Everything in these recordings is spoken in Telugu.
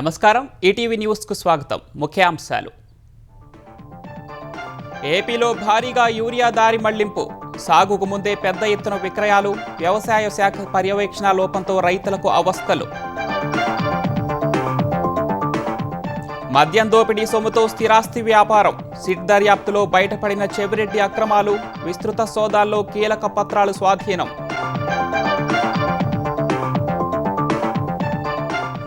నమస్కారం ఈటీవీ న్యూస్ కు స్వాగతం ముఖ్యాంశాలు ఏపీలో భారీగా యూరియా దారి మళ్లింపు సాగుకు ముందే పెద్ద ఎత్తున విక్రయాలు వ్యవసాయ శాఖ పర్యవేక్షణ లోపంతో రైతులకు అవస్థలు మద్యం దోపిడీ సొమ్ముతో స్థిరాస్తి వ్యాపారం సిట్ దర్యాప్తులో బయటపడిన చెవిరెడ్డి అక్రమాలు విస్తృత సోదాల్లో కీలక పత్రాలు స్వాధీనం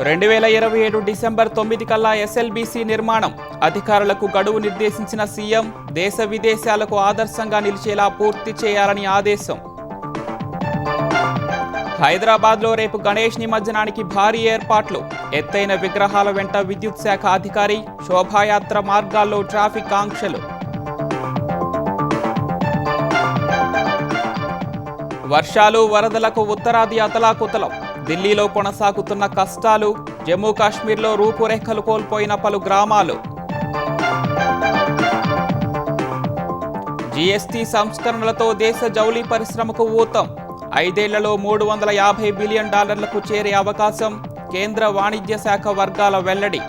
2027 డిసెంబర్ 9 కల్లా ఎస్ఎల్బీసీ నిర్మాణం అధికారులకు గడువు నిర్దేశించిన సీఎం దేశ విదేశాలకు ఆదర్శంగా నిలిచేలా పూర్తి చేయాలని ఆదేశం హైదరాబాద్లో రేపు గణేష్ నిమజ్జనానికి భారీ ఏర్పాట్లు ఎత్తైన విగ్రహాల వెంట విద్యుత్ శాఖ అధికారి శోభాయాత్ర మార్గాల్లో ట్రాఫిక్ ఆంక్షలు వర్షాలు వరదలకు ఉత్తరాది అతలాకుతలం ఢిల్లీలో కొనసాగుతున్న కష్టాలు జమ్మూ కాశ్మీర్లో రూపురేఖలు కోల్పోయిన పలు గ్రామాలు జీఎస్టీ సంస్కరణలతో దేశ జౌళి పరిశ్రమకు ఊతం 5 ఏళ్లలో $350 బిలియన్ చేరే అవకాశం కేంద్ర వాణిజ్య శాఖ వర్గాల వెల్లడి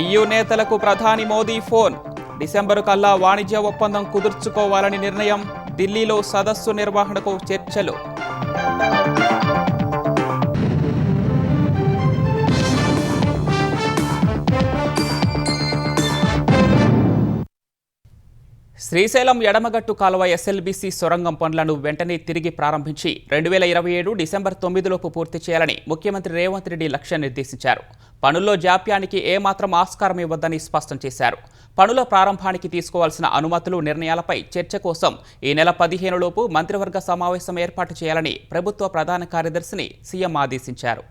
EU నేతలకు ప్రధాని మోదీ ఫోన్ డిసెంబరు కల్లా వాణిజ్య ఒప్పందం కుదుర్చుకోవాలని నిర్ణయం ఢిల్లీలో సదస్సు నిర్వహణకు చర్చలు శ్రీశైలం ఎడమగట్టు కాలువ ఎస్ఎల్బీసీ సొరంగం పనులను వెంటనే తిరిగి ప్రారంభించి 2027 డిసెంబర్ 9లోపు పూర్తి చేయాలని ముఖ్యమంత్రి రేవంత్ రెడ్డి లక్ష్యం నిర్దేశించారు. పనుల్లో జాప్యానికి ఏమాత్రం ఆస్కారం ఇవ్వద్దని స్పష్టం చేశారు. పనుల ప్రారంభానికి తీసుకోవాల్సిన అనుమతులు నిర్ణయాలపై చర్చ కోసం ఈ నెల 15లోపు మంత్రివర్గ సమావేశం ఏర్పాటు చేయాలని ప్రభుత్వ ప్రధాన కార్యదర్శిని సీఎం ఆదేశించారు.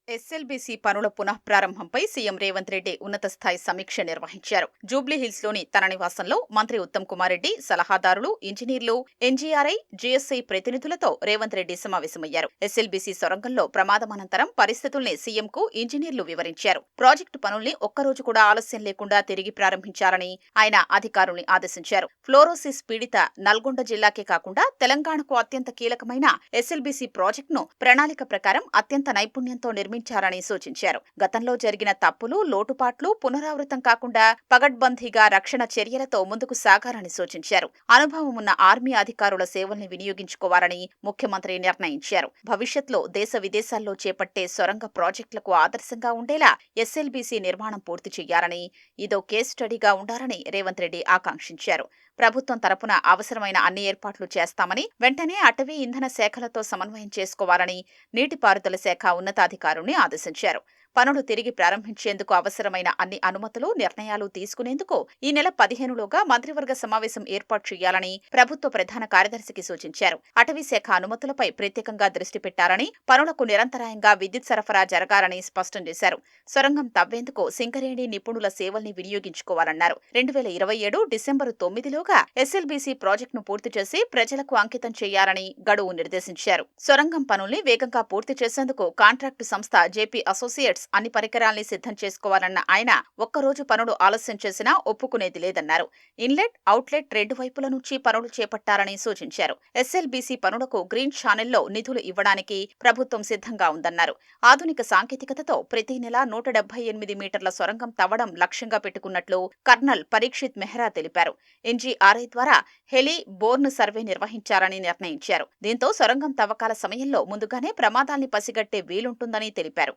ఎస్ఎల్బీసీ పనుల పునఃప్రారంభంపై సీఎం రేవంత్ రెడ్డి ఉన్నత స్థాయి సమీక్ష నిర్వహించారు. జూబ్లీహిల్స్లోని తన నివాసంలో మంత్రి ఉత్తమ్ కుమార్ రెడ్డి, సలహాదారులు, ఇంజనీర్లు, ఎన్జీఆర్ఐ, జీఎస్ఐ ప్రతినిధులతో రేవంత్ రెడ్డి సమావేశమయ్యారు. ఎస్ఎల్బీసీ సొరంగంలో ప్రమాదమనంతరం పరిస్థితుల్ని సీఎంకు ఇంజనీర్లు వివరించారు. ప్రాజెక్టు పనుల్ని ఒక్కరోజు కూడా ఆలస్యం లేకుండా తిరిగి ప్రారంభించాలని ఆయన అధికారుల్ని ఆదేశించారు. ఫ్లోరోసిస్ పీడిత నల్గొండ జిల్లాకే కాకుండా తెలంగాణకు అత్యంత కీలకమైన ఎస్ఎల్బీసీ ప్రాజెక్టును ప్రణాళిక ప్రకారం అత్యంత నైపుణ్యంతో నిర్మించారని సూచించారు. గతంలో జరిగిన తప్పులు, లోటుపాట్లు పునరావృతం కాకుండా పగడ్బందీగా రక్షణ చర్యలతో ముందుకు సాగాలని సూచించారు. అనుభవం ఉన్న ఆర్మీ అధికారుల సేవల్ని వినియోగించుకోవాలని ముఖ్యమంత్రి నిర్ణయించారు. భవిష్యత్లో దేశ విదేశాల్లో చేపట్టే సొరంగ ప్రాజెక్టులకు ఆదర్శంగా ఉండేలా ఎస్ఎల్బీసీ నిర్మాణం పూర్తి చేయాలని, ఇదో కేస్ స్టడీగా ఉండాలని రేవంత్ రెడ్డి ఆకాంక్షించారు. ప్రభుత్వం తరపున అవసరమైన అన్ని ఏర్పాట్లు చేస్తామని, వెంటనే అటవీ ఇంధన శాఖలతో సమన్వయం చేసుకోవాలని నీటిపారుదల శాఖ ఉన్నతాధికారుల్ని ఆదేశించారు. పనులు తిరిగి ప్రారంభించేందుకు అవసరమైన అన్ని అనుమతులు, నిర్ణయాలు తీసుకునేందుకు ఈ నెల 15లోగా మంత్రివర్గ సమావేశం ఏర్పాటు చేయాలని ప్రభుత్వ ప్రధాన కార్యదర్శికి సూచించారు. అటవీ శాఖ అనుమతులపై ప్రత్యేకంగా దృష్టి పెట్టాలని, పనులకు నిరంతరాయంగా విద్యుత్ సరఫరా జరగాలని స్పష్టం చేశారు. సొరంగం తవ్వేందుకు సింగరేణి నిపుణుల సేవల్ని వినియోగించుకోవాలన్నారు. 2027 డిసెంబరు 9లోగా ఎస్ఎల్బీసీ ప్రాజెక్టును పూర్తి చేసి ప్రజలకు అంకితం చేయాలని గడువు నిర్దేశించారు. సొరంగం పనుల్ని వేగంగా పూర్తి చేసేందుకు కాంట్రాక్టు సంస్థ జేపీ అసోసియేట్స్ అన్ని పరికరాల్ని సిద్ధం చేసుకోవాలన్న ఆయన ఒక్కరోజు పనులు ఆలస్యం చేసినా ఒప్పుకునేది లేదన్నారు. ఇన్లెట్, అవుట్లెట్ రెండు వైపుల నుంచి పనులు చేపట్టాలని సూచించారు. ఎస్ఎల్బీసీ పనులకు గ్రీన్ ఛానెల్లో నిధులు ఇవ్వడానికి ప్రభుత్వం సిద్ధంగా ఉందన్నారు. ఆధునిక సాంకేతికతతో ప్రతి నెల 178 మీటర్ల సొరంగం తవ్వడం లక్ష్యంగా పెట్టుకున్నట్లు కర్నల్ పరీక్షిత్ మెహ్రా తెలిపారు. ఎన్జీఆర్ఐ ద్వారా హెలీ బోర్న్ సర్వే నిర్వహించారని నిర్ణయించారు. దీంతో సొరంగం తవ్వకాల సమయంలో ముందుగానే ప్రమాదాల్ని పసిగట్టే వీలుంటుందని తెలిపారు.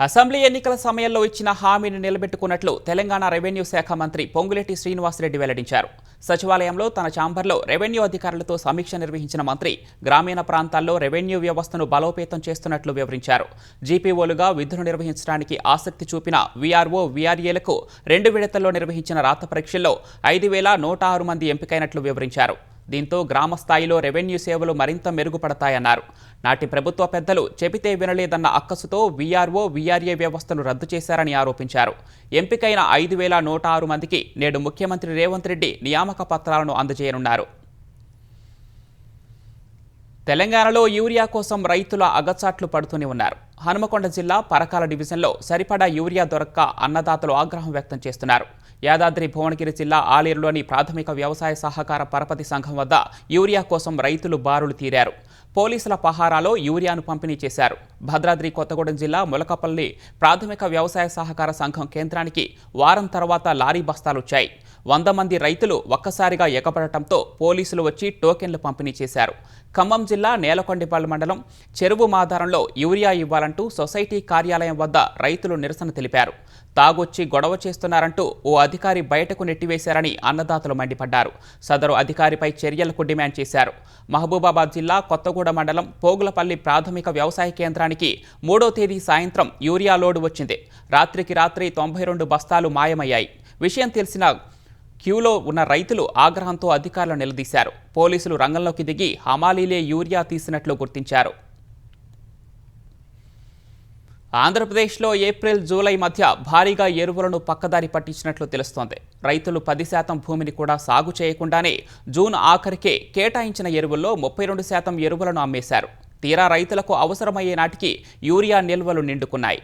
అసెంబ్లీ ఎన్నికల సమయంలో ఇచ్చిన హామీని నిలబెట్టుకున్నట్లు తెలంగాణ రెవెన్యూ శాఖ మంత్రి పొంగులేటి శ్రీనివాసరెడ్డి వెల్లడించారు. సచివాలయంలో తన ఛాంబర్లో రెవెన్యూ అధికారులతో సమీక్ష నిర్వహించిన మంత్రి గ్రామీణ ప్రాంతాల్లో రెవెన్యూ వ్యవస్థను బలోపేతం చేస్తున్నట్లు వివరించారు. జీపీఓలుగా విధులు నిర్వహించడానికి ఆసక్తి చూపిన వీఆర్ఓ, వీఆర్ఏలకు 2 విడతల్లో నిర్వహించిన రాత పరీక్షల్లో 5,106 మంది ఎంపికైనట్లు వివరించారు. దీంతో గ్రామ స్థాయిలో రెవెన్యూ సేవలు మరింత మెరుగుపడతాయన్నారు. నాటి ప్రభుత్వ పెద్దలు చెబితే వినలేదన్న అక్కసుతో వీఆర్ఓ, వీఆర్ఏ వ్యవస్థను రద్దు చేశారని ఆరోపించారు. ఎంపికైన 5,106 మందికి నేడు ముఖ్యమంత్రి రేవంత్ రెడ్డి నియామక పత్రాలను అందజేయనున్నారు. తెలంగాణలో యూరియా కోసం రైతుల అగచాట్లు పడుతూనే ఉన్నారు. హనుమకొండ జిల్లా పరకాల డివిజన్లో సరిపడా యూరియా దొరక్క అన్నదాతలు ఆగ్రహం వ్యక్తం చేస్తున్నారు. యాదాద్రి భువనగిరి జిల్లా ఆలేరులోని ప్రాథమిక వ్యవసాయ సహకార పరపతి సంఘం వద్ద యూరియా కోసం రైతులు బారులు తీరారు. పోలీసుల పహారాలో యూరియాను పంపిణీ చేశారు. భద్రాద్రి కొత్తగూడెం జిల్లా ములకపల్లి ప్రాథమిక వ్యవసాయ సహకార సంఘం కేంద్రానికి వారం తర్వాత లారీ బస్తాలొచ్చాయి. 100 మంది రైతులు ఒక్కసారిగా ఎగబడటంతో పోలీసులు వచ్చి టోకెన్లు పంపిణీ చేశారు. ఖమ్మం జిల్లా నేలకొండపల్లి మండలం చెరువు మాధారంలో యూరియా ఇవ్వాలంటూ సొసైటీ కార్యాలయం వద్ద రైతులు నిరసన తెలిపారు. తాగొచ్చి గొడవ చేస్తున్నారంటూ ఓ అధికారి బయటకు నెట్టివేశారని అన్నదాతలు మండిపడ్డారు. సదరు అధికారిపై చర్యలకు డిమాండ్ చేశారు. మహబూబాబాద్ జిల్లా కొత్తగూడ మండలం పోగులపల్లి ప్రాథమిక వ్యవసాయ కేంద్రానికి 3వ తేదీ సాయంత్రం యూరియా లోడు వచ్చింది. రాత్రికి రాత్రి 92 బస్తాలు మాయమయ్యాయి. విషయం తెలిసిన క్యూలో ఉన్న రైతులు ఆగ్రహంతో అధికారులు నిలదీశారు. పోలీసులు రంగంలోకి దిగి హమాలీలే యూరియా తీసినట్లు గుర్తించారు. ఆంధ్రప్రదేశ్లో ఏప్రిల్, జూలై మధ్య భారీగా ఎరువులను పక్కదారి పట్టించినట్లు తెలుస్తోంది. రైతులు 10% భూమిని కూడా సాగు చేయకుండానే జూన్ ఆఖరికే కేటాయించిన ఎరువుల్లో 32% ఎరువులను అమ్మేశారు. తీరా రైతులకు అవసరమయ్యే నాటికి యూరియా నిల్వలు నిండుకున్నాయి.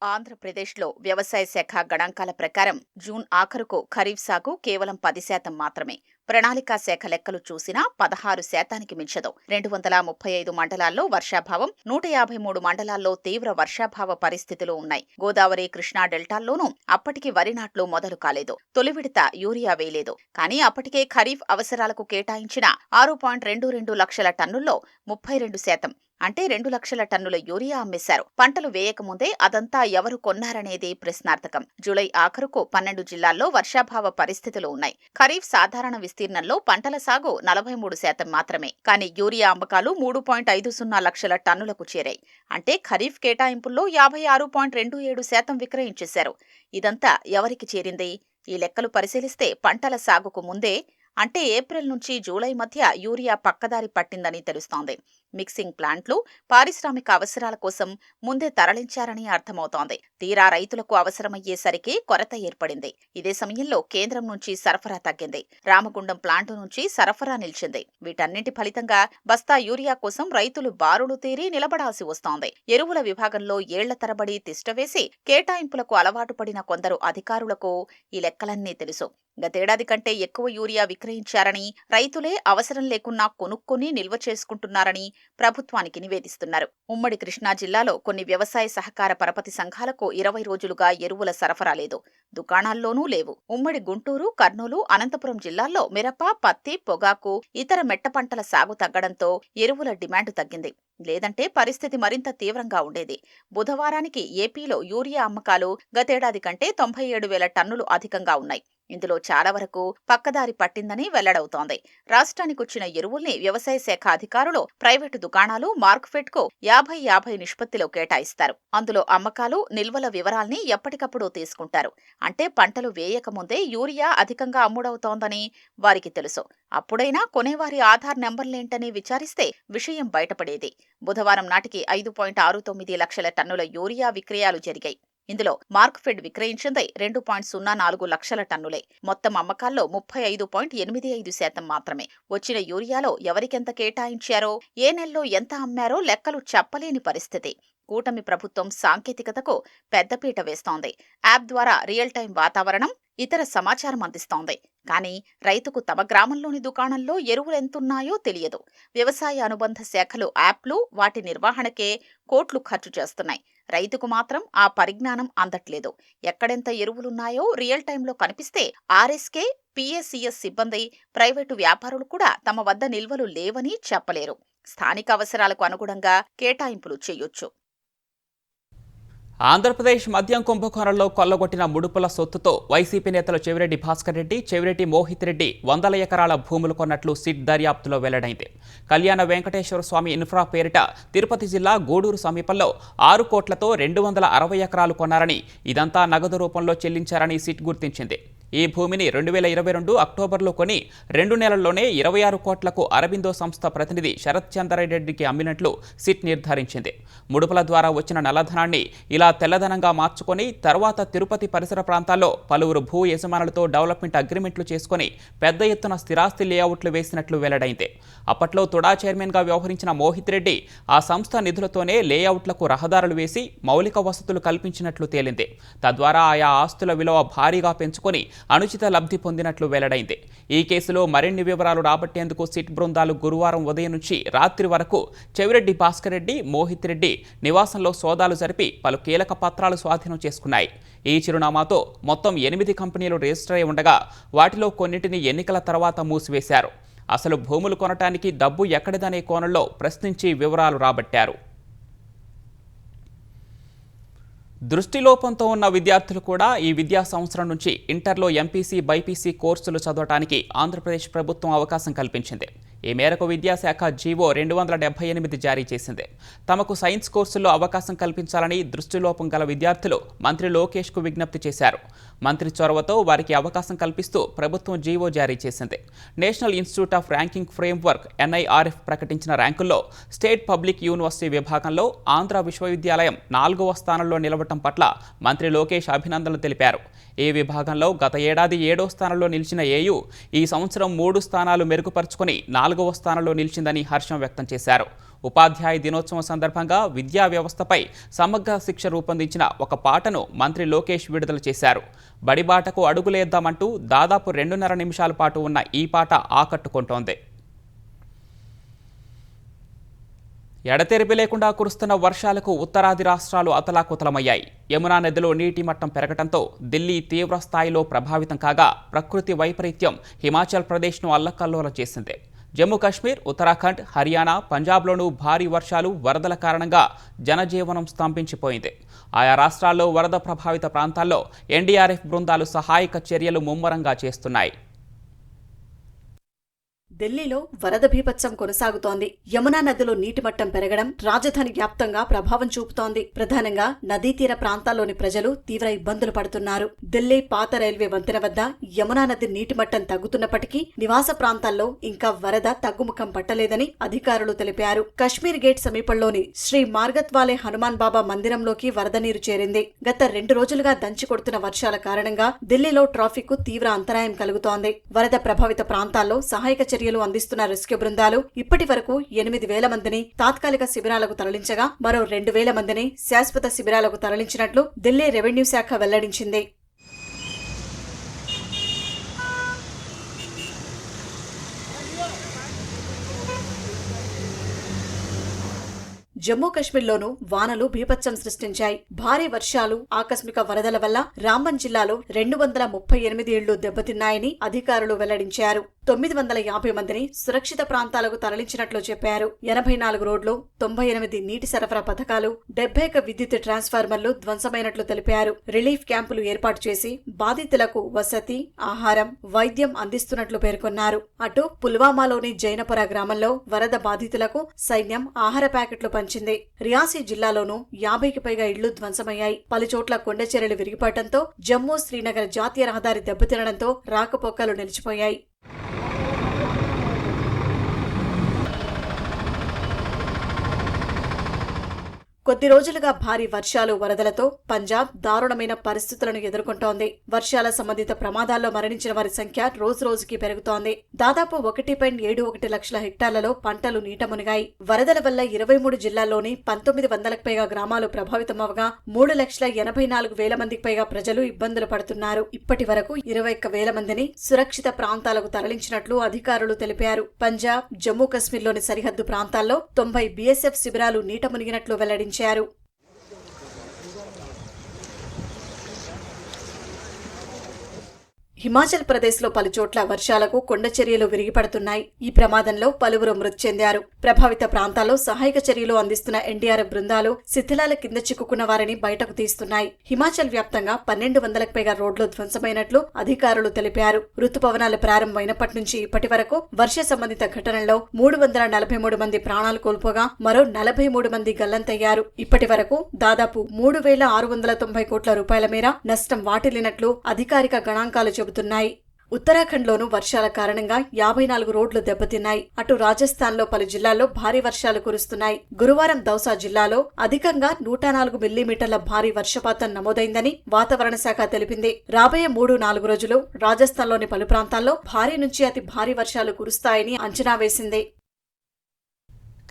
ఆంధ్రప్రదేశ్లో వ్యవసాయ శాఖ గణాంకాల ప్రకారం జూన్ ఆఖరుకు ఖరీఫ్ సాగు కేవలం 10% మాత్రమే. ప్రణాళికా శాఖ లెక్కలు చూసినా 16% మించదు. 235 మండలాల్లో వర్షాభావం, 153 మండలాల్లో తీవ్ర వర్షాభావ పరిస్థితులు ఉన్నాయి. గోదావరి, కృష్ణా డెల్టాల్లోనూ అప్పటికి వరి నాట్లు మొదలు కాలేదు. తొలి విడత యూరియా వేయలేదు. కానీ అప్పటికే ఖరీఫ్ అవసరాలకు కేటాయించిన 6.22 లక్షల టన్నుల్లో 32%, అంటే 2 లక్షల టన్నుల యూరియా అమ్మేశారు. పంటలు వేయకముందే అదంతా ఎవరు కొన్నారనేది ప్రశ్నార్థకం. జూలై ఆఖరుకు 12 జిల్లాల్లో వర్షాభావ పరిస్థితులు ఉన్నాయి. ఖరీఫ్ సాధారణ విస్తీర్ణంలో పంటల సాగు 43% మాత్రమే. కానీ యూరియా అమ్మకాలు 3.50 లక్షల టన్నులకు చేరాయి. అంటే ఖరీఫ్ కేటాయింపుల్లో 56.27% విక్రయించేశారు. ఇదంతా ఎవరికి చేరింది? ఈ లెక్కలు పరిశీలిస్తే పంటల సాగుకు ముందే, అంటే ఏప్రిల్ నుంచి జూలై మధ్య యూరియా పక్కదారి పట్టిందని తెలుస్తోంది. మిక్సింగ్ ప్లాంట్లు పారిశ్రామిక అవసరాల కోసం ముందే తరలించారని అర్థమవుతోంది. తీరా రైతులకు అవసరమయ్యేసరికి కొరత ఏర్పడింది. ఇదే సమయంలో కేంద్రం నుంచి సరఫరా తగ్గింది. రామగుండం ప్లాంటు నుంచి సరఫరా నిలిచింది. వీటన్నింటి ఫలితంగా బస్తా యూరియా కోసం రైతులు బారులు తీరి నిలబడాల్సి వస్తోంది. ఎరువుల విభాగంలో ఏళ్ల తరబడి తిష్టవేసి కేటాయింపులకు అలవాటు పడిన కొందరు అధికారులకు ఈ లెక్కలన్నీ తెలుసు. గతేడాది కంటే ఎక్కువ యూరియా విక్రయించారని, రైతులే అవసరం లేకున్నా కొనుక్కొని నిల్వ చేసుకుంటున్నారని ప్రభుత్వానికి నివేదిస్తున్నారు. ఉమ్మడి కృష్ణా జిల్లాలో కొన్ని వ్యవసాయ సహకార పరపతి సంఘాలకు 20 రోజులుగా ఎరువుల సరఫరా లేదు. దుకాణాల్లోనూ లేవు. ఉమ్మడి గుంటూరు, కర్నూలు, అనంతపురం జిల్లాల్లో మిరప, పత్తి, పొగాకు, ఇతర మెట్ట పంటల సాగు తగ్గడంతో ఎరువుల డిమాండ్ తగ్గింది. లేదంటే పరిస్థితి మరింత తీవ్రంగా ఉండేది. బుధవారానికి ఏపీలో యూరియా అమ్మకాలు గతేడాది కంటే 97,000 టన్నులు అధికంగా ఉన్నాయి. ఇందులో చాలా వరకు పక్కదారి పట్టిందని వెల్లడవుతోంది. రాష్ట్రానికొచ్చిన ఎరువుల్ని వ్యవసాయ శాఖ అధికారులు ప్రైవేటు దుకాణాలు మార్క్ఫెడ్కు 50-50 నిష్పత్తిలో కేటాయిస్తారు. అందులో అమ్మకాలు, నిల్వల వివరాల్ని ఎప్పటికప్పుడు తీసుకుంటారు. అంటే పంటలు వేయకముందే యూరియా అధికంగా అమ్ముడవుతోందని వారికి తెలుసు. అప్పుడైనా కొనేవారి ఆధార్ నెంబర్లేంటని విచారిస్తే విషయం బయటపడేది. బుధవారం నాటికి 5.69 లక్షల టన్నుల యూరియా విక్రయాలు జరిగాయి. ఇందులో మార్క్ఫెడ్ విక్రయించింది 2.04 లక్షల టన్నులే. మొత్తం అమ్మకాల్లో 35.85% మాత్రమే. వచ్చిన యూరియాలో ఎవరికెంత కేటాయించారో, ఏ నెలలో ఎంత అమ్మారో లెక్కలు చెప్పలేని పరిస్థితి. కూటమి ప్రభుత్వం సాంకేతికతకు పెద్దపీట వేస్తోంది. యాప్ ద్వారా రియల్ టైం వాతావరణం, ఇతర సమాచారం అందిస్తోంది. కానీ రైతుకు తమ గ్రామంలోని దుకాణంలో ఎరువులెంతున్నాయో తెలియదు. వ్యవసాయ అనుబంధ శాఖలు యాప్లు, వాటి నిర్వహణకే కోట్లు ఖర్చు చేస్తున్నాయి. రైతుకు మాత్రం ఆ పరిజ్ఞానం అందట్లేదు. ఎక్కడెంత ఎరువులున్నాయో రియల్ టైంలో కనిపిస్తే ఆర్ఎస్కే, పిఎస్సిఎస్ సిబ్బంది, ప్రైవేటు వ్యాపారులు కూడా తమ వద్ద నిల్వలు లేవని చెప్పలేరు. స్థానిక అవసరాలకు అనుగుణంగా కేటాయింపులు చేయొచ్చు. ఆంధ్రప్రదేశ్ మద్యం కుంభకోణంలో కొల్లగొట్టిన ముడుపుల సొత్తుతో వైసీపీ నేతలు చెవిరెడ్డి భాస్కర్ రెడ్డి, చెవిరెడ్డి మోహిత్ రెడ్డి 100 ఎకరాల భూములు కొన్నట్లు సిట్ దర్యాప్తులో వెల్లడైంది. కళ్యాణ వెంకటేశ్వర స్వామి ఇన్ఫ్రా పేరిట తిరుపతి జిల్లా గూడూరు సమీపంలో 6 కోట్లతో 260 ఎకరాలు కొన్నారని, ఇదంతా నగదు రూపంలో చెల్లించారని సిట్ గుర్తించింది. ఈ భూమిని 2022 అక్టోబర్లో కొని 2 నెలల్లోనే 26 కోట్లకు అరబిందో సంస్థ ప్రతినిధి శరత్ చంద్రారెడ్డికి అమ్మినట్లు సిట్ నిర్ధారించింది. ముడుపుల ద్వారా వచ్చిన నల్లధనాన్ని ఇలా తెల్లధనంగా మార్చుకొని తర్వాత తిరుపతి పరిసర ప్రాంతాల్లో పలువురు భూ యజమానులతో డెవలప్మెంట్ అగ్రిమెంట్లు చేసుకుని పెద్ద ఎత్తున స్థిరాస్తి లేఅవుట్లు వేసినట్లు వెల్లడైంది. అప్పట్లో తుడా చైర్మన్గా వ్యవహరించిన మోహిత్ రెడ్డి ఆ సంస్థ నిధులతోనే లేఅవుట్లకు రహదారులు వేసి మౌలిక వసతులు కల్పించినట్లు తేలింది. తద్వారా ఆయా ఆస్తుల విలువ భారీగా పెంచుకొని అనుచిత లబ్ధి పొందినట్లు వెల్లడైంది. ఈ కేసులో మరిన్ని వివరాలు రాబట్టేందుకు సిట్ బృందాలు గురువారం ఉదయం నుంచి రాత్రి వరకు చెవిరెడ్డి భాస్కర్ రెడ్డి, మోహిత్ రెడ్డి నివాసంలో సోదాలు జరిపి పలు కీలక పత్రాలు స్వాధీనం చేసుకున్నాయి. ఈ చిరునామాతో మొత్తం 8 కంపెనీలు రిజిస్టర్ అయి ఉండగా వాటిలో కొన్నింటిని ఎన్నికల తర్వాత మూసివేశారు. అసలు భూములు కొనటానికి డబ్బు ఎక్కడిదనే కోణంలో ప్రశ్నించి వివరాలు రాబట్టారు. దృష్టిలోపంతో ఉన్న విద్యార్థులు కూడా ఈ విద్యా సంవత్సరం నుంచి ఇంటర్లో ఎంపీసీ, బైపీసీ కోర్సులు చదవడానికి ఆంధ్రప్రదేశ్ ప్రభుత్వం అవకాశం కల్పించింది. ఈ మేరకు విద్యాశాఖ జీవో 278 జారీ చేసింది. తమకు సైన్స్ కోర్సుల్లో అవకాశం కల్పించాలని దృష్టిలోపం గల విద్యార్థులు మంత్రి లోకేష్కు విజ్ఞప్తి చేశారు. మంత్రి చొరవతో వారికి అవకాశం కల్పిస్తూ ప్రభుత్వం జీవో జారీ చేసింది. National institute of ranking framework NIRF ప్రకటించిన ర్యాంకుల్లో స్టేట్ పబ్లిక్ యూనివర్సిటీ విభాగంలో ఆంధ్ర విశ్వవిద్యాలయం 4వ స్థానంలో నిలవటం పట్ల మంత్రి లోకేష్ అభినందనలు తెలిపారు. ఈ విభాగంలో గత ఏడాది 7వ స్థానంలో నిలిచిన ఏయూ ఈ సంవత్సరం 3 స్థానాలు మెరుగుపరుచుకొని 4వ స్థానంలో నిలిచిందని హర్షం వ్యక్తం చేశారు. ఉపాధ్యాయ దినోత్సవం సందర్భంగా విద్యా వ్యవస్థపై సమగ్ర శిక్ష రూపొందించిన ఒక పాటను మంత్రి లోకేష్ విడుదల చేశారు. బడిబాటకు అడుగులేద్దామంటూ దాదాపు 2.5 నిమిషాల పాటు ఉన్న ఈ పాట ఆకట్టుకుంటోంది. ఎడతెరిపి లేకుండా కురుస్తున్న వర్షాలకు ఉత్తరాది రాష్ట్రాలు అతలాకుతలమయ్యాయి. యమునా నదిలో నీటి మట్టం పెరగడంతో ఢిల్లీ తీవ్ర స్థాయిలో ప్రభావితం కాగా ప్రకృతి వైపరీత్యం హిమాచల్ ప్రదేశ్ను అల్లకల్లోలం చేసింది. జమ్మూ కాశ్మీర్, ఉత్తరాఖండ్, హర్యానా, పంజాబ్లోనూ భారీ వర్షాలు, వరదల కారణంగా జనజీవనం స్తంభించిపోయింది. ఆయా రాష్ట్రాల్లో వరద ప్రభావిత ప్రాంతాల్లో NDRF బృందాలు సహాయక చర్యలు ముమ్మరంగా చేస్తున్నాయి. ఢిల్లీలో వరద బీభత్సం కొనసాగుతోంది. యమునా నదిలో నీటి మట్టం పెరగడం రాజధాని వ్యాప్తంగా ప్రభావం చూపుతోంది. ప్రధానంగా నదీ తీర ప్రాంతాల్లోని ప్రజలు తీవ్ర ఇబ్బందులు పడుతున్నారు. ఢిల్లీ పాత రైల్వే వంతెన వద్ద యమునా నది నీటి మట్టం తగ్గుతున్నప్పటికీ నివాస ప్రాంతాల్లో ఇంకా వరద తగ్గుముఖం పట్టలేదని అధికారులు తెలిపారు. కశ్మీర్ గేట్ సమీపంలోని శ్రీ మార్గత్వాలే హనుమాన్ బాబా మందిరంలోకి వరద నీరు చేరింది. గత 2 రోజులుగా దంచి కొడుతున్న వర్షాల కారణంగా ఢిల్లీలో ట్రాఫిక్ కు తీవ్ర అంతరాయం కలుగుతోంది. వరద ప్రభావిత ప్రాంతాల్లో సహాయక చర్యలు అందిస్తున్న రెస్క్యూ బృందాలు ఇప్పటి వరకు 8,000 మందిని తాత్కాలిక శిబిరాలకు తరలించగా మరో 2,000 మందిని శాశ్వత శిబిరాలకు తరలించినట్లు ఢిల్లీ రెవెన్యూ శాఖ వెల్లడించింది. జమ్మూ కశ్మీర్లోనూ వానలు బీభత్సం సృష్టించాయి. భారీ వర్షాలు, ఆకస్మిక వరదల వల్ల రాంబన్ జిల్లాలో 238 ఇళ్లు దెబ్బతిన్నాయని అధికారులు వెల్లడించారు. 950 మందిని సురక్షిత ప్రాంతాలకు తరలించినట్లు చెప్పారు. 84 రోడ్లు, 98 నీటి సరఫరా పథకాలు, 71 విద్యుత్ ట్రాన్స్ఫార్మర్లు ధ్వంసమైనట్లు తెలిపారు. రిలీఫ్ క్యాంపులు ఏర్పాటు చేసి బాధితులకు వసతి, ఆహారం, వైద్యం అందిస్తున్నట్లు పేర్కొన్నారు. అటు పుల్వామాలోని జైనపుర గ్రామంలో వరద బాధితులకు సైన్యం ఆహార ప్యాకెట్లు పంచింది. రియాసీ జిల్లాలోనూ 50కి పైగా ఇళ్లు ధ్వంసమయ్యాయి. పలుచోట్ల కొండచెరలు విరిగిపడటంతో జమ్మూ శ్రీనగర్ జాతీయ రహదారి దెబ్బతినడంతో రాకపోకలు నిలిచిపోయాయి. కొద్ది రోజులుగా భారీ వర్షాలు, వరదలతో పంజాబ్ దారుణమైన పరిస్థితులను ఎదుర్కొంటోంది. వర్షాల సంబంధిత ప్రమాదాల్లో మరణించిన వారి సంఖ్య రోజురోజుకి పెరుగుతోంది. దాదాపు 1.71 లక్షల హెక్టార్లలో పంటలు నీట మునిగాయి. వరదల వల్ల 23 జిల్లాల్లోని 1900లకు పైగా గ్రామాలు ప్రభావితమవగా 3,84,000 మందికి పైగా ప్రజలు ఇబ్బందులు పడుతున్నారు. ఇప్పటి వరకు 21,000 మందిని సురక్షిత ప్రాంతాలకు తరలించినట్లు అధికారులు తెలిపారు. పంజాబ్, జమ్మూ కశ్మీర్లోని సరిహద్దు ప్రాంతాల్లో 90 BSF శిబిరాలు నీట మునిగినట్లు వెల్లడించారు. హిమాచల్ ప్రదేశ్లో పలుచోట్ల వర్షాలకు కొండచర్యలు విరిగిపడుతున్నాయి. ఈ ప్రమాదంలో పలువురు మృతి చెందారు. ప్రభావిత ప్రాంతాల్లో సహాయక చర్యలు అందిస్తున్న NDRF బృందాలు శిథిలాల కింద చిక్కుకున్న వారిని బయటకు తీస్తున్నాయి. హిమాచల్ వ్యాప్తంగా 1,200లకు పైగా రోడ్లు ధ్వంసమైనట్లు అధికారులు తెలిపారు. రుతుపవనాలు ప్రారంభమైనప్పటి నుంచి ఇప్పటి వరకు వర్ష సంబంధిత ఘటనల్లో 343 మంది ప్రాణాలు కోల్పోగా మరో 43 మంది గల్లంతయ్యారు. ఇప్పటి వరకు దాదాపు 3,690 కోట్ల రూపాయల మేర నష్టం వాటిల్లినట్లు అధికారిక గణాంకాలు చెబుతున్నాయి. చెబుతున్నాయి. ఉత్తరాఖండ్లోనూ వర్షాల కారణంగా 54 రోడ్లు దెబ్బతిన్నాయి. అటు రాజస్థాన్లో పలు జిల్లాల్లో భారీ వర్షాలు కురుస్తున్నాయి. గురువారం దౌసా జిల్లాలో అధికంగా 104 మిల్లీమీటర్ల భారీ వర్షపాతం నమోదైందని వాతావరణ శాఖ తెలిపింది. రాబోయే 3-4 రోజులు రాజస్థాన్లోని పలు ప్రాంతాల్లో భారీ నుంచి అతి భారీ వర్షాలు కురుస్తాయని అంచనా వేసింది.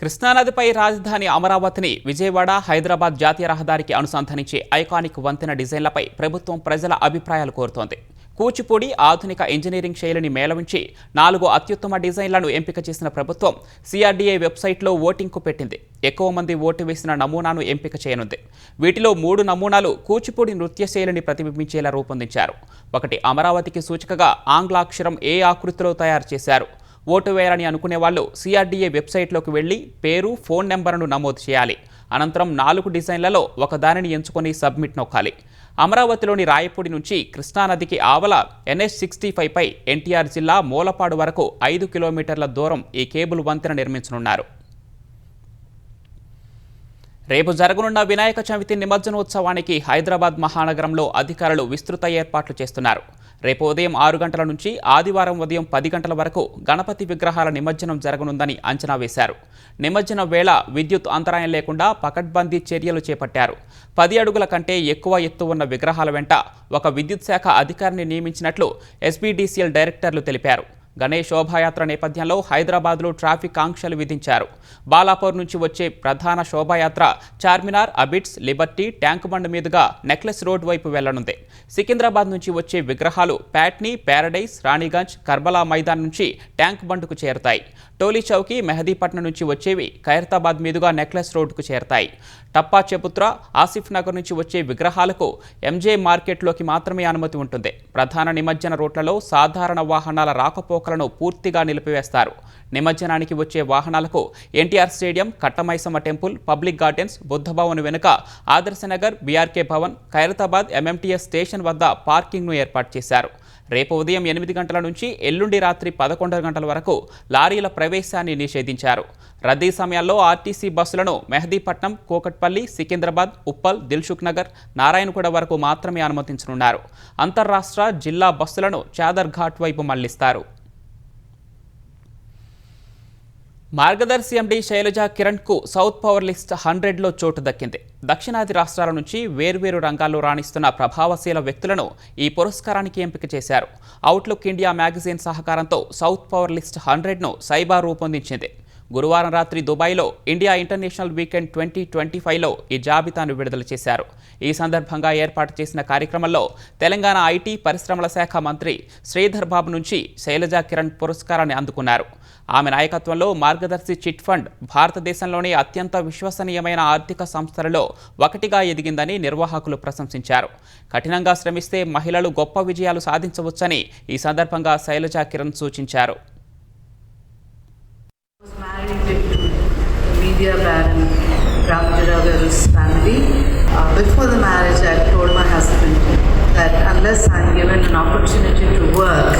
కృష్ణానదిపై రాజధాని అమరావతిని విజయవాడ, హైదరాబాద్ జాతీయ రహదారికి అనుసంధానించే ఐకానిక్ వంతెన డిజైన్లపై ప్రభుత్వం ప్రజల అభిప్రాయాలు కోరుతోంది. కూచిపూడి ఆధునిక ఇంజనీరింగ్ శైలిని మేళవించి 4 అత్యుత్తమ డిజైన్లను ఎంపిక చేసిన ప్రభుత్వం సిఆర్డీఏ వెబ్సైట్లో ఓటింగ్కు పెట్టింది. ఎక్కువ మంది ఓటు వేసిన నమూనాను ఎంపిక చేయనుంది. వీటిలో 3 నమూనాలు కూచిపూడి నృత్య శైలిని ప్రతిబింబించేలా రూపొందించారు. ఒకటి అమరావతికి సూచికగా ఆంగ్లాక్షరం ఏ ఆకృతిలో తయారు చేశారు. ఓటు వేయాలని అనుకునే వాళ్ళు సిఆర్డీఏ వెబ్సైట్లోకి వెళ్లి పేరు, ఫోన్ నెంబర్ను నమోదు చేయాలి. అనంతరం 4 డిజైన్లలో ఒకదానిని ఎంచుకొని సబ్మిట్ నొక్కాలి. అమరావతిలోని రాయపూడి నుంచి కృష్ణానదికి ఆవల NH-65పై ఎన్టీఆర్ జిల్లా మూలపాడు వరకు 5 కిలోమీటర్ల దూరం ఈ కేబుల్ వంతెన నిర్మించనున్నారు. రేపు జరగనున్న వినాయక చవితి నిమజ్జనోత్సవానికి హైదరాబాద్ మహానగరంలో అధికారులు విస్తృత ఏర్పాట్లు చేస్తున్నారు. రేపు ఉదయం 6 గంటల నుంచి ఆదివారం ఉదయం 10 గంటల వరకు గణపతి విగ్రహాల నిమజ్జనం జరగనుందని అంచనా వేశారు. నిమజ్జనం వేళ విద్యుత్ అంతరాయం లేకుండా పకడ్బందీ చర్యలు చేపట్టారు. 10 అడుగుల కంటే ఎక్కువ ఎత్తు ఉన్న విగ్రహాల వెంట ఒక విద్యుత్ శాఖ అధికారిని నియమించినట్లు SBDCL డైరెక్టర్లు తెలిపారు. గణేష్ శోభాయాత్ర నేపథ్యంలో హైదరాబాద్లో ట్రాఫిక్ ఆంక్షలు విధించారు. బాలాపూర్ నుంచి వచ్చే ప్రధాన శోభాయాత్ర చార్మినార్, అబిడ్స్, లిబర్టీ, ట్యాంక్ బండ్ మీదుగా నెక్లెస్ రోడ్ వైపు వెళ్లనుంది. సికింద్రాబాద్ నుంచి వచ్చే విగ్రహాలు ప్యాట్నీ, ప్యారడైజ్, రాణిగంజ్, కర్బలా మైదాన్ నుంచి ట్యాంక్ బండ్కు చేరుతాయి. టోలీ చౌకీ, మెహదీపట్నం నుంచి వచ్చేవి ఖైరతాబాద్ మీదుగా నెక్లెస్ రోడ్డుకు చేరతాయి. టప్పా చెపుత్ర, ఆసిఫ్ నగర్ నుంచి వచ్చే విగ్రహాలకు MJ మార్కెట్లోకి మాత్రమే అనుమతి ఉంటుంది. ప్రధాన నిమజ్జన రూట్లలో సాధారణ వాహనాల రాకపోకలను పూర్తిగా నిలిపివేస్తారు. నిమజ్జనానికి వచ్చే వాహనాలకు NTR Stadium, Kattamaisamma temple, Public Gardens, Buddha Bhavan వెనుక Adarsh Nagar, BRK Bhavan, Khairatabad MMTS station వద్ద పార్కింగ్ను ఏర్పాటు చేశారు. రేపు ఉదయం 8 గంటల నుంచి ఎల్లుండి రాత్రి 11 గంటల వరకు లారీల ప్రవేశాన్ని నిషేధించారు. రద్దీ సమయాల్లో ఆర్టీసీ బస్సులను మెహదీపట్నం, కూకట్పల్లి, సికింద్రాబాద్, ఉప్పల్, దిల్సుఖ్ నగర్, నారాయణగూడ వరకు మాత్రమే అనుమతించనున్నారు. అంతర్రాష్ట్ర, జిల్లా బస్సులను చాదర్ ఘాట్ వైపు మళ్లిస్తారు. మార్గదర్శి MD శైలజ కిరణ్కు సౌత్ పవర్ లిస్ట్ 100లో చోటు దక్కింది. దక్షిణాది రాష్ట్రాల నుంచి వేర్వేరు రంగాల్లో రాణిస్తున్న ప్రభావశీల వ్యక్తులను ఈ పురస్కారానికి ఎంపిక చేశారు. అవుట్లుక్ ఇండియా మ్యాగజైన్ సహకారంతో సౌత్ పవర్ లిస్ట్ 100ను సైబా రూపొందించింది. గురువారం రాత్రి దుబాయ్లో ఇండియా ఇంటర్నేషనల్ వీకెండ్ 2025లో ఈ జాబితాను విడుదల చేశారు. ఈ సందర్భంగా ఏర్పాటు చేసిన కార్యక్రమంలో తెలంగాణ IT పరిశ్రమల శాఖ మంత్రి శ్రీధర్ బాబు నుంచి శైలజా కిరణ్ పురస్కారాన్ని అందుకున్నారు. ఆమె నాయకత్వంలో మార్గదర్శి చిట్ ఫండ్ భారతదేశంలోనే అత్యంత విశ్వసనీయమైన ఆర్థిక సంస్థలలో ఒకటిగా ఎదిగిందని నిర్వాహకులు ప్రశంసించారు. కఠినంగా శ్రమిస్తే మహిళలు గొప్ప విజయాలు సాధించవచ్చని ఈ సందర్భంగా శైలజా కిరణ్ సూచించారు. Media baron Ramjaravel's family. Before the marriage, I told my husband that unless I'm given an opportunity to work,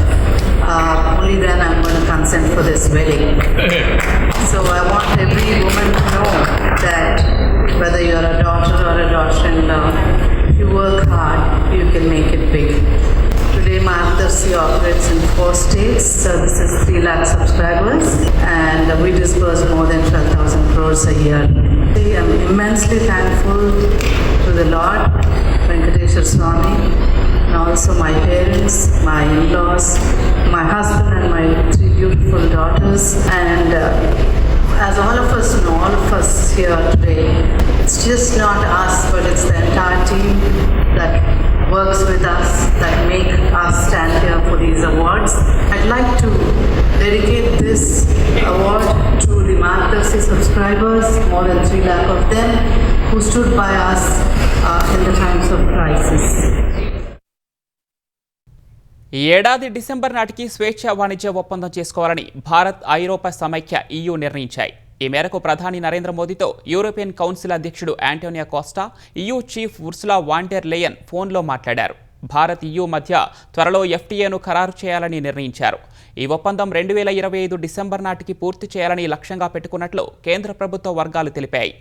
only then I'm going to consent for this wedding. So I want every woman to know that whether you're a daughter or a daughter-in-law, if you work hard, you can make it big. Today, Margdarshi operates in 4 states, services 3 lakh subscribers, and we disburse more than 12,000 crores a year. I am immensely thankful to the Lord, Venkateshwar Swami, and also my parents, my in-laws, my husband and my 3 beautiful daughters, and as all of us know, all of us here today, it's just not us, but it's the entire team that works with us, that make us stand here for these awards. I'd like to dedicate this award to the Margdarshi subscribers, more than 3 lakh of them, who stood by us in the times of crisis. ఈ ఏడాది డిసెంబర్ నాటికి స్వేచ్ఛ వాణిజ్య ఒప్పందం చేసుకోవాలని భారత్, ఐరోపా సమైక్య EU నిర్ణయించాయి. ఈ మేరకు ప్రధాని నరేంద్ర మోదీతో యూరోపియన్ కౌన్సిల్ అధ్యక్షుడు Antonio Costa, EU chief Ursula von der Leyen ఫోన్లో మాట్లాడారు. భారత్ EU మధ్య త్వరలో FTAను ఖరారు చేయాలని నిర్ణయించారు. ఈ ఒప్పందం 2025 డిసెంబర్ నాటికి పూర్తి చేయాలని లక్ష్యంగా పెట్టుకున్నట్లు కేంద్ర ప్రభుత్వ వర్గాలు తెలిపాయి.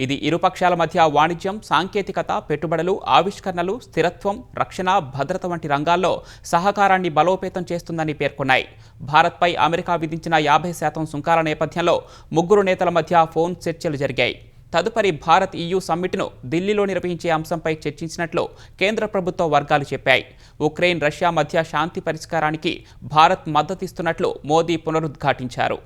ఇది ఇరు పక్షాల మధ్య వాణిజ్యం, సాంకేతికత, పెట్టుబడులు, ఆవిష్కరణలు, స్థిరత్వం, రక్షణ, భద్రత వంటి రంగాల్లో సహకారాన్ని బలోపేతం చేస్తుందని పేర్కొన్నాయి. భారత్పై అమెరికా విధించిన 50% సుంకాల నేపథ్యంలో ముగ్గురు నేతల మధ్య ఫోన్ చర్చలు జరిగాయి. తదుపరి భారత్ EU సమ్మిట్ను ఢిల్లీలో నిర్వహించే అంశంపై చర్చించినట్లు కేంద్ర ప్రభుత్వ వర్గాలు చెప్పాయి. ఉక్రెయిన్, రష్యా మధ్య శాంతి పరిష్కారానికి భారత్ మద్దతిస్తున్నట్లు మోదీ పునరుద్ఘాటించారు.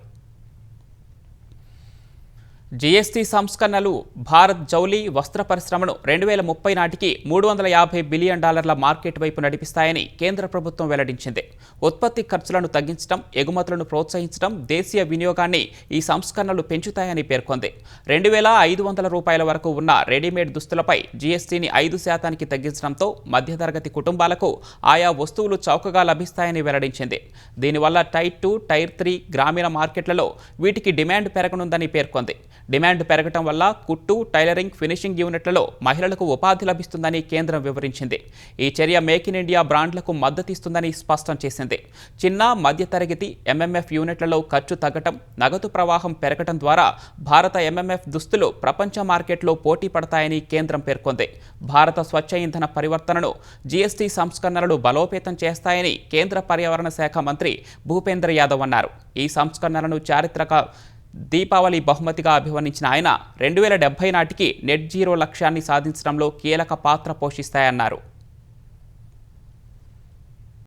GST సంస్కరణలు భారత్ జౌళి, వస్త్ర పరిశ్రమను 2030 నాటికి $350 బిలియన్ మార్కెట్ వైపు నడిపిస్తాయని కేంద్ర ప్రభుత్వం వెల్లడించింది. ఉత్పత్తి ఖర్చులను తగ్గించడం, ఎగుమతులను ప్రోత్సహించడం, దేశీయ వినియోగాన్ని ఈ సంస్కరణలు పెంచుతాయని పేర్కొంది. $2,500 వరకు ఉన్న రెడీమేడ్ దుస్తులపై GSTని 5% తగ్గించడంతో మధ్యతరగతి కుటుంబాలకు ఆయా వస్తువులు చౌకగా లభిస్తాయని వెల్లడించింది. దీనివల్ల టైర్ 2, టైర్ 3 గ్రామీణ మార్కెట్లలో వీటికి డిమాండ్ పెరగనుందని పేర్కొంది. డిమాండ్ పెరగటం వల్ల కుట్టు, టైలరింగ్, ఫినిషింగ్ యూనిట్లలో మహిళలకు ఉపాధి లభిస్తుందని కేంద్రం వివరించింది. ఈ చర్య మేక్ ఇన్ ఇండియా బ్రాండ్లకు మద్దతిస్తుందని స్పష్టం చేసింది. చిన్న, మధ్యతరగతి MMF యూనిట్లలో ఖర్చు తగ్గటం, నగదు ప్రవాహం పెరగటం ద్వారా భారత MMF దుస్తులు ప్రపంచ మార్కెట్లో పోటీ పడతాయని కేంద్రం పేర్కొంది. భారత స్వచ్ఛ ఇంధన పరివర్తనను GST సంస్కరణలు బలోపేతం చేస్తాయని కేంద్ర పర్యావరణ శాఖ మంత్రి భూపేంద్ర యాదవ్ అన్నారు. ఈ సంస్కరణలను చారిత్రక దీపావళి బహుమతిగా అభివర్ణించిన ఆయన 2070 నాటికి నెట్ జీరో లక్ష్యాన్ని సాధించడంలో కీలక పాత్ర పోషిస్తాయన్నారు.